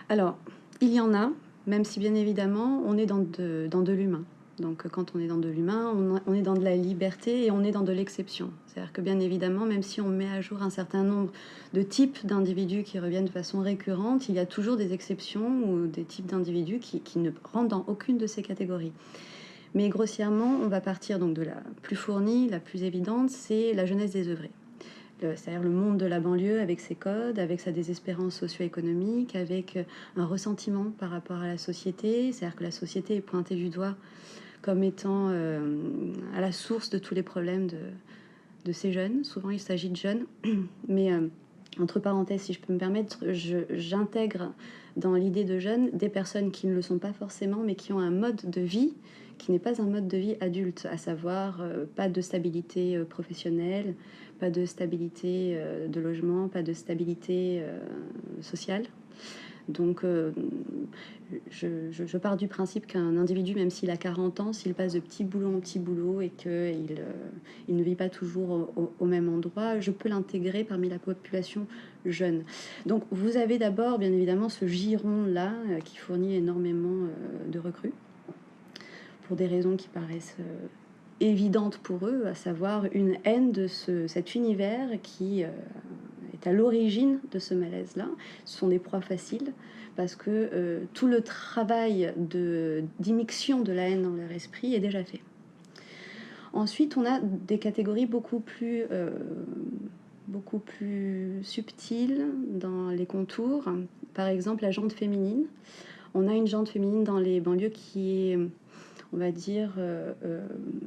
Alors, il y en a, même si bien évidemment, on est dans de l'humain. Donc, quand on est dans de l'humain, on est dans de la liberté et on est dans de l'exception. C'est-à-dire que bien évidemment, même si on met à jour un certain nombre de types d'individus qui reviennent de façon récurrente, il y a toujours des exceptions ou des types d'individus qui ne rentrent dans aucune de ces catégories. Mais grossièrement, on va partir donc de la plus fournie, la plus évidente, c'est la jeunesse désœuvrée. C'est-à-dire le monde de la banlieue avec ses codes, avec sa désespérance socio-économique, avec un ressentiment par rapport à la société. C'est-à-dire que la société est pointée du doigt comme étant à la source de tous les problèmes de ces jeunes. Souvent, il s'agit de jeunes, mais entre parenthèses, si je peux me permettre, j'intègre dans l'idée de jeunes des personnes qui ne le sont pas forcément, mais qui ont un mode de vie qui n'est pas un mode de vie adulte, à savoir pas de stabilité professionnelle, pas de stabilité de logement, pas de stabilité sociale. Donc, je pars du principe qu'un individu, même s'il a 40 ans, s'il passe de petit boulot en petit boulot et qu'il ne vit pas toujours au même endroit, je peux l'intégrer parmi la population jeune. Donc, vous avez d'abord, bien évidemment, ce giron-là qui fournit énormément de recrues, pour des raisons qui paraissent évidentes pour eux, à savoir une haine de cet univers qui est à l'origine de ce malaise-là. Ce sont des proies faciles parce que tout le travail d'immixtion de la haine dans leur esprit est déjà fait. Ensuite, on a des catégories beaucoup plus subtiles dans les contours. Par exemple, la jante féminine. On a une jante féminine dans les banlieues qui est, on va dire,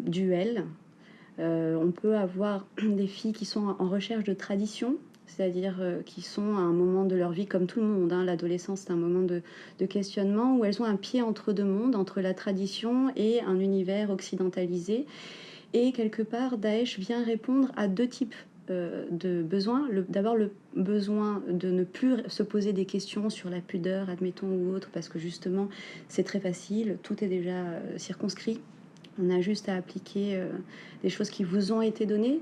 duel. On peut avoir des filles qui sont en recherche de tradition, c'est-à-dire qui sont à un moment de leur vie comme tout le monde. L'adolescence, c'est un moment de questionnement où elles ont un pied entre deux mondes, entre la tradition et un univers occidentalisé. Et quelque part, Daesh vient répondre à deux types de besoins. D'abord, le besoin de ne plus se poser des questions sur la pudeur, admettons, ou autre, parce que justement, c'est très facile, tout est déjà circonscrit. On a juste à appliquer des choses qui vous ont été données.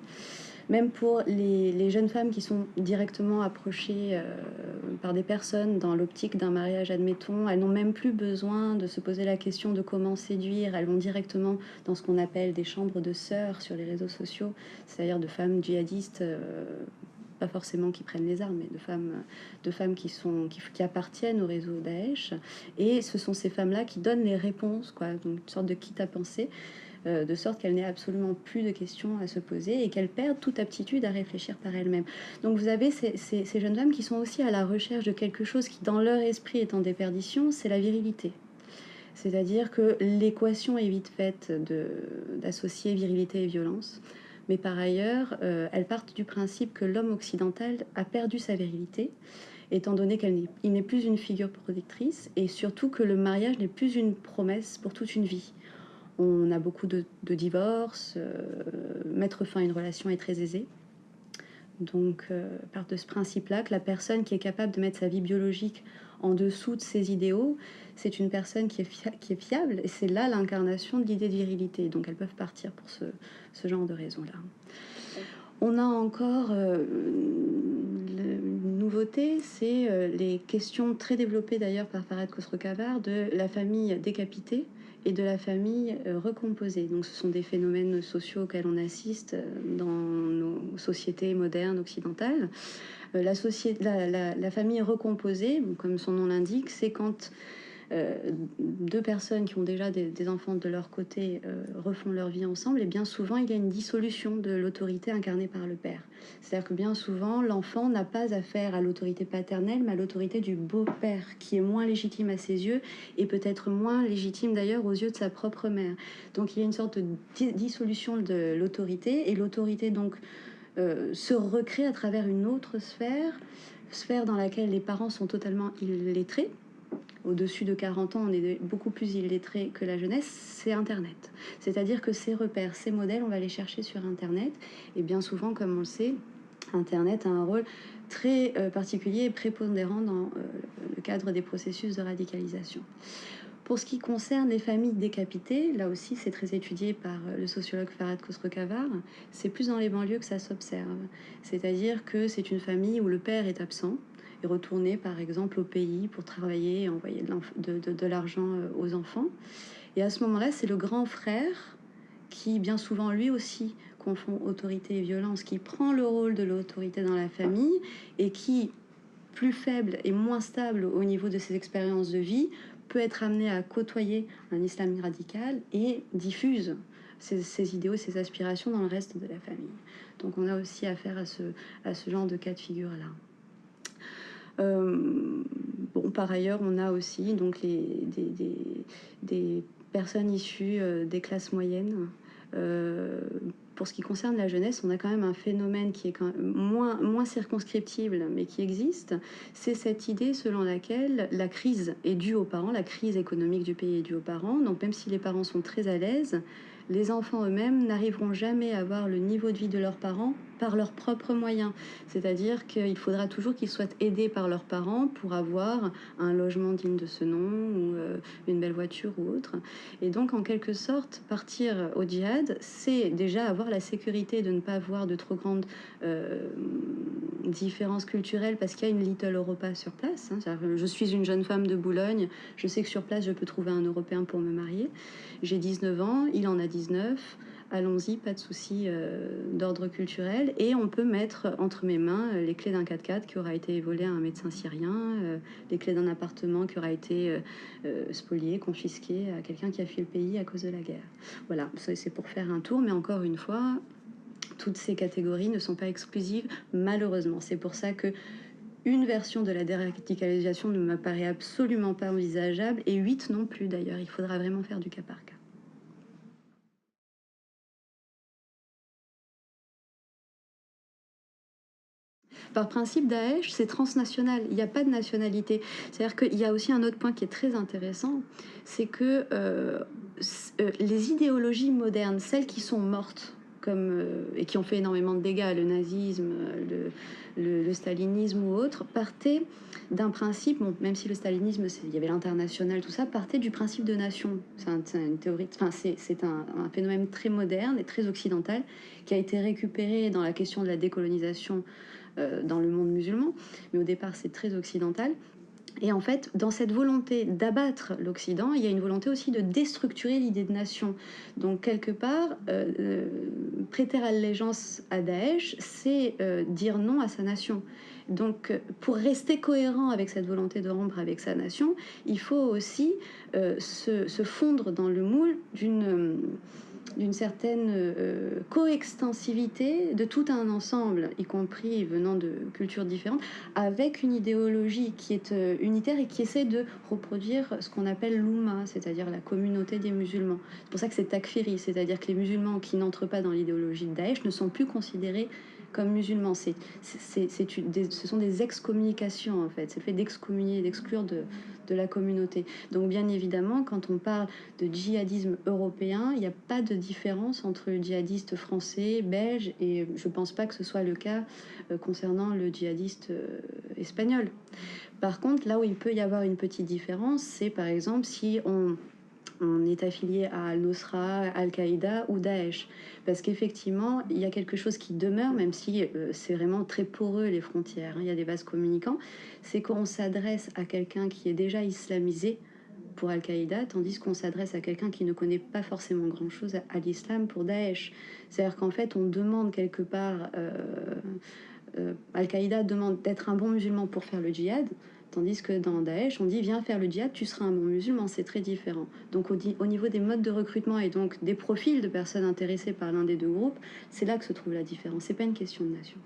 Même pour les jeunes femmes qui sont directement approchées par des personnes dans l'optique d'un mariage, admettons, elles n'ont même plus besoin de se poser la question de comment séduire. Elles vont directement dans ce qu'on appelle des chambres de sœurs sur les réseaux sociaux, c'est-à-dire de femmes djihadistes, pas forcément qui prennent les armes, mais de femmes qui appartiennent au réseau Daesh. Et ce sont ces femmes-là qui donnent les réponses, quoi, donc une sorte de kit à penser, de sorte qu'elles n'aient absolument plus de questions à se poser et qu'elles perdent toute aptitude à réfléchir par elles-mêmes. Donc vous avez ces jeunes femmes qui sont aussi à la recherche de quelque chose qui, dans leur esprit, est en déperdition, c'est la virilité. C'est-à-dire que l'équation est vite faite d'associer virilité et violence. Mais par ailleurs, elles partent du principe que l'homme occidental a perdu sa virilité, étant donné qu'il n'est plus une figure protectrice, et surtout que le mariage n'est plus une promesse pour toute une vie. On a beaucoup de divorces, mettre fin à une relation est très aisé. Donc, part de ce principe-là que la personne qui est capable de mettre sa vie biologique en dessous de ses idéaux, c'est une personne qui est fiable, et c'est là l'incarnation de l'idée de virilité. Donc, elles peuvent partir pour ce genre de raisons-là. On a encore une nouveauté, c'est les questions très développées d'ailleurs par Farhad Khosrow-Khavar de la famille décapitée et de la famille recomposée. Donc ce sont des phénomènes sociaux auxquels on assiste dans nos sociétés modernes occidentales. La famille recomposée, comme son nom l'indique, c'est quand deux personnes qui ont déjà des enfants de leur côté refont leur vie ensemble, et bien souvent il y a une dissolution de l'autorité incarnée par le père. C'est-à-dire que bien souvent l'enfant n'a pas affaire à l'autorité paternelle, mais à l'autorité du beau-père, qui est moins légitime à ses yeux et peut-être moins légitime d'ailleurs aux yeux de sa propre mère. Donc il y a une sorte de dissolution de l'autorité, et l'autorité donc se recrée à travers une autre sphère dans laquelle les parents sont totalement illettrés. Au-dessus de 40 ans, on est beaucoup plus illettré que la jeunesse, c'est Internet. C'est-à-dire que ces repères, ces modèles, on va les chercher sur Internet. Et bien souvent, comme on le sait, Internet a un rôle très particulier et prépondérant dans le cadre des processus de radicalisation. Pour ce qui concerne les familles décapitées, là aussi c'est très étudié par le sociologue Farhad Khosrow-Khavar, c'est plus dans les banlieues que ça s'observe. C'est-à-dire que c'est une famille où le père est absent, et retourner par exemple au pays pour travailler et envoyer de l'argent aux enfants. Et à ce moment-là, c'est le grand frère qui, bien souvent, lui aussi, confond autorité et violence, qui prend le rôle de l'autorité dans la famille et qui, plus faible et moins stable au niveau de ses expériences de vie, peut être amené à côtoyer un islam radical et diffuse ses idéaux, ses aspirations dans le reste de la famille. Donc on a aussi affaire à ce genre de cas de figure-là. Bon, par ailleurs, on a aussi donc des personnes issues des classes moyennes. Pour ce qui concerne la jeunesse, on a quand même un phénomène qui est quand même moins circonscriptible, mais qui existe. C'est cette idée selon laquelle la crise est due aux parents, la crise économique du pays est due aux parents. Donc même si les parents sont très à l'aise, les enfants eux-mêmes n'arriveront jamais à avoir le niveau de vie de leurs parents par leurs propres moyens. C'est-à-dire qu'il faudra toujours qu'ils soient aidés par leurs parents pour avoir un logement digne de ce nom ou une belle voiture ou autre. Et donc, en quelque sorte, partir au djihad, c'est déjà avoir la sécurité de ne pas avoir de trop grandes différences culturelles parce qu'il y a une Little Europa sur place. Je suis une jeune femme de Boulogne, je sais que sur place, je peux trouver un Européen pour me marier. J'ai 19 ans, il en a 19. Allons-y, pas de souci d'ordre culturel. Et on peut mettre entre mes mains les clés d'un 4x4 qui aura été volé à un médecin syrien, les clés d'un appartement qui aura été spolié, confisqué à quelqu'un qui a fui le pays à cause de la guerre. Voilà, c'est pour faire un tour, mais encore une fois, toutes ces catégories ne sont pas exclusives, malheureusement. C'est pour ça que une version de la déradicalisation ne m'apparaît absolument pas envisageable, et 8 non plus d'ailleurs. Il faudra vraiment faire du cas par cas. Par principe, Daesh, c'est transnational. Il n'y a pas de nationalité. C'est-à-dire qu'il y a aussi un autre point qui est très intéressant, c'est que les idéologies modernes, celles qui sont mortes, et qui ont fait énormément de dégâts, le nazisme, le stalinisme ou autre, partaient d'un principe, bon, même si le stalinisme, il y avait l'international, tout ça, partait du principe de nation. C'est une théorie, enfin, c'est un phénomène très moderne et très occidental qui a été récupéré dans la question de la décolonisation dans le monde musulman, mais au départ c'est très occidental. Et en fait, dans cette volonté d'abattre l'Occident, il y a une volonté aussi de déstructurer l'idée de nation. Donc quelque part, prêter allégeance à Daesh, c'est dire non à sa nation. Donc pour rester cohérent avec cette volonté de rompre avec sa nation, il faut aussi se fondre dans le moule d'une certaine coextensivité de tout un ensemble, y compris venant de cultures différentes, avec une idéologie qui est unitaire et qui essaie de reproduire ce qu'on appelle l'Oumma, c'est-à-dire la communauté des musulmans. C'est pour ça que c'est takfiri, c'est-à-dire que les musulmans qui n'entrent pas dans l'idéologie de Daesh ne sont plus considérés comme musulmans. Ce sont des excommunications, en fait. C'est le fait d'excommunier, d'exclure de la communauté. Donc bien évidemment, quand on parle de djihadisme européen, il n'y a pas de différence entre le djihadiste français, belge, et je ne pense pas que ce soit le cas concernant le djihadiste espagnol. Par contre, là où il peut y avoir une petite différence, c'est par exemple si on est affilié à Al-Nusra, Al-Qaïda ou Daesh. Parce qu'effectivement, il y a quelque chose qui demeure, même si c'est vraiment très poreux les frontières, il y a des vases communicants, c'est qu'on s'adresse à quelqu'un qui est déjà islamisé pour Al-Qaïda, tandis qu'on s'adresse à quelqu'un qui ne connaît pas forcément grand-chose à l'islam pour Daesh. C'est-à-dire qu'en fait, on demande quelque part... Al-Qaïda demande d'être un bon musulman pour faire le djihad, tandis que dans Daesh, on dit viens faire le djihad, tu seras un bon musulman, c'est très différent. Donc au niveau des modes de recrutement et donc des profils de personnes intéressées par l'un des deux groupes, c'est là que se trouve la différence, c'est pas une question de nation.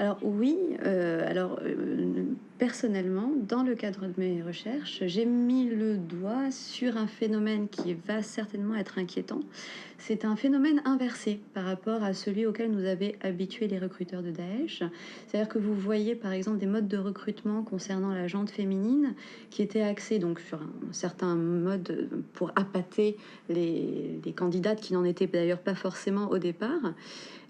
Alors oui, personnellement, dans le cadre de mes recherches, j'ai mis le doigt sur un phénomène qui va certainement être inquiétant. C'est un phénomène inversé par rapport à celui auquel nous avaient habitués les recruteurs de Daesh. C'est-à-dire que vous voyez par exemple des modes de recrutement concernant la gente féminine qui étaient axés donc sur un certain mode pour appâter les candidates qui n'en étaient d'ailleurs pas forcément au départ.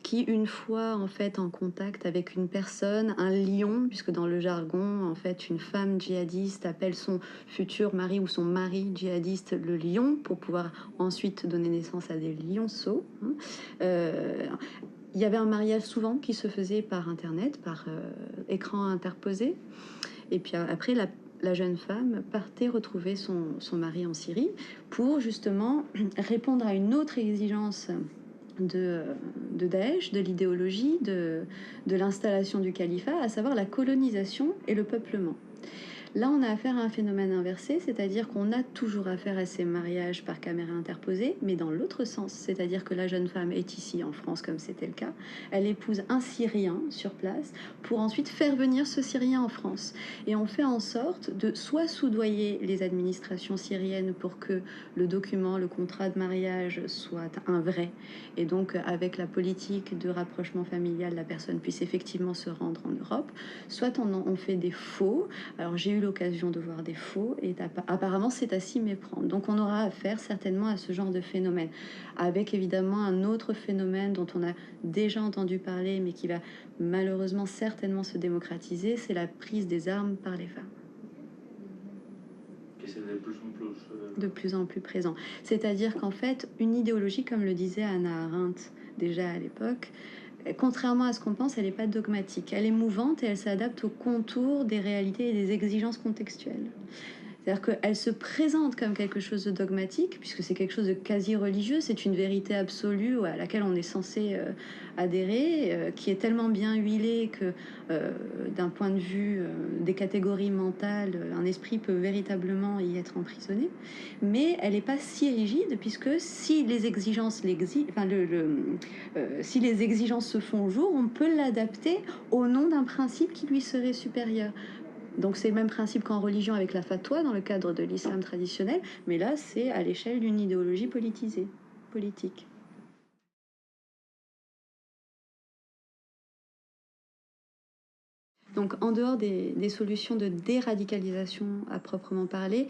qui, une fois en fait en contact avec une personne, un lion, puisque dans le jargon, en fait, une femme djihadiste appelle son futur mari ou son mari djihadiste le lion pour pouvoir ensuite donner naissance à des lionceaux. Il y avait un mariage souvent qui se faisait par internet, par écran interposé. Et puis après, la jeune femme partait retrouver son mari en Syrie pour justement répondre à une autre exigence de Daesh, de l'idéologie, de l'installation du califat, à savoir la colonisation et le peuplement. Là, on a affaire à un phénomène inversé, c'est-à-dire qu'on a toujours affaire à ces mariages par caméra interposée, mais dans l'autre sens, c'est-à-dire que la jeune femme est ici en France, comme c'était le cas, elle épouse un Syrien sur place pour ensuite faire venir ce Syrien en France. Et on fait en sorte de soit soudoyer les administrations syriennes pour que le document, le contrat de mariage soit un vrai, et donc avec la politique de rapprochement familial, la personne puisse effectivement se rendre en Europe, soit on fait des faux. Alors j'ai eu l'occasion de voir des faux et apparemment c'est à s'y méprendre. Donc on aura affaire certainement à ce genre de phénomène, avec évidemment un autre phénomène dont on a déjà entendu parler mais qui va malheureusement certainement se démocratiser, c'est la prise des armes par les femmes. Que c'est de plus en plus présent. C'est-à-dire qu'en fait, une idéologie, comme le disait Hannah Arendt déjà à l'époque, contrairement à ce qu'on pense, elle n'est pas dogmatique. Elle est mouvante et elle s'adapte aux contours des réalités et des exigences contextuelles. C'est-à-dire qu'elle se présente comme quelque chose de dogmatique, puisque c'est quelque chose de quasi religieux, c'est une vérité absolue à laquelle on est censé adhérer, qui est tellement bien huilée que d'un point de vue des catégories mentales, un esprit peut véritablement y être emprisonné. Mais elle n'est pas si rigide, puisque si les exigences si les exigences se font jour, on peut l'adapter au nom d'un principe qui lui serait supérieur. Donc c'est le même principe qu'en religion avec la fatwa dans le cadre de l'islam traditionnel, mais là c'est à l'échelle d'une idéologie politisée, politique. Donc en dehors des solutions de déradicalisation à proprement parler,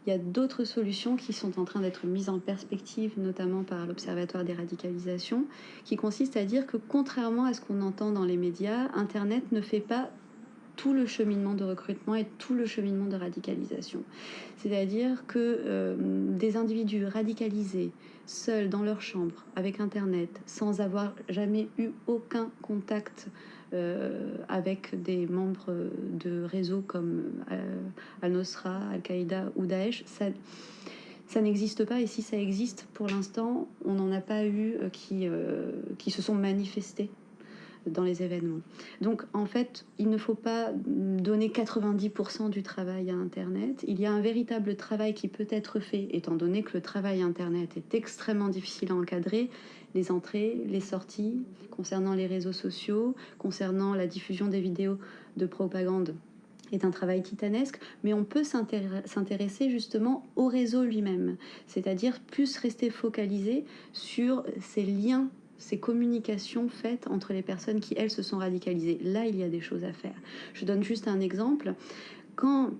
il y a d'autres solutions qui sont en train d'être mises en perspective, notamment par l'Observatoire des radicalisations, qui consistent à dire que contrairement à ce qu'on entend dans les médias, Internet ne fait pas tout le cheminement de recrutement et tout le cheminement de radicalisation. C'est-à-dire que des individus radicalisés, seuls dans leur chambre, avec Internet, sans avoir jamais eu aucun contact avec des membres de réseaux comme Al-Nosra, Al-Qaïda ou Daesh, ça n'existe pas. Et si ça existe, pour l'instant, on n'en a pas eu qui se sont manifestés dans les événements. Donc en fait, il ne faut pas donner 90% du travail à Internet. Il y a un véritable travail qui peut être fait, étant donné que le travail Internet est extrêmement difficile à encadrer, les entrées, les sorties, concernant les réseaux sociaux, concernant la diffusion des vidéos de propagande est un travail titanesque, mais on peut s'intéresser justement au réseau lui-même, c'est-à-dire plus rester focalisé sur ces liens, ces communications faites entre les personnes qui, elles, se sont radicalisées. Là, il y a des choses à faire. Je donne juste un exemple. Quand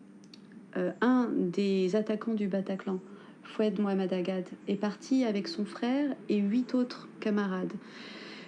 un des attaquants du Bataclan, Foued Mohamed Agad, est parti avec son frère et 8 autres camarades,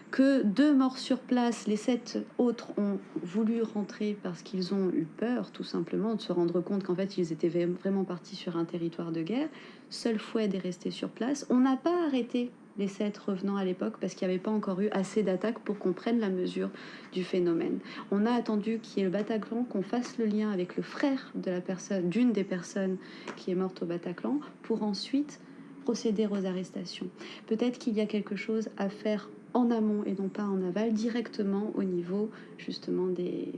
que 2 morts sur place, les 7 autres ont voulu rentrer parce qu'ils ont eu peur, tout simplement, de se rendre compte qu'en fait, ils étaient vraiment partis sur un territoire de guerre. Seul Foued est resté sur place. On n'a pas arrêté les 7 revenants à l'époque parce qu'il n'y avait pas encore eu assez d'attaques pour qu'on prenne la mesure du phénomène. On a attendu qu'il y ait le Bataclan, qu'on fasse le lien avec le frère de la personne, d'une des personnes qui est morte au Bataclan, pour ensuite procéder aux arrestations. Peut-être qu'il y a quelque chose à faire en amont et non pas en aval, directement au niveau justement des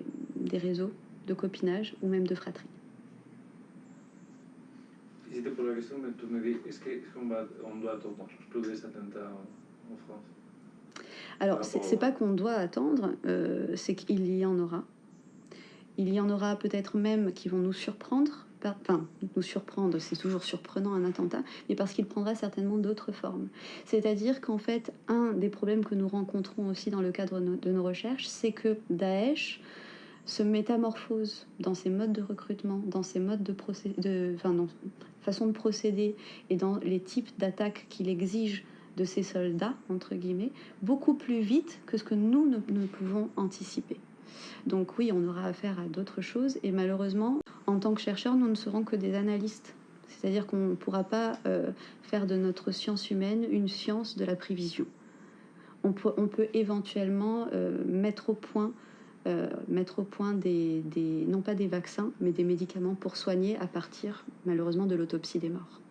réseaux de copinage ou même de fratrie. Et si te poses la question, tu me dis, est-ce qu'on doit attendre plus des attentats en France? Alors, c'est pas qu'on doit attendre, c'est qu'il y en aura. Il y en aura peut-être même qui vont nous surprendre. Enfin, nous surprendre, c'est toujours surprenant un attentat, mais parce qu'il prendra certainement d'autres formes. C'est-à-dire qu'en fait, un des problèmes que nous rencontrons aussi dans le cadre de nos recherches, c'est que Daesh se métamorphose dans ses modes de recrutement, dans ses modes dans façon de procéder et dans les types d'attaques qu'il exige de ces soldats, entre guillemets, beaucoup plus vite que ce que nous ne pouvons anticiper. Donc oui, on aura affaire à d'autres choses, et malheureusement, en tant que chercheurs, nous ne serons que des analystes. C'est-à-dire qu'on ne pourra pas faire de notre science humaine une science de la prévision. On peut éventuellement mettre au point des, non pas des vaccins, mais des médicaments pour soigner à partir, malheureusement, de l'autopsie des morts.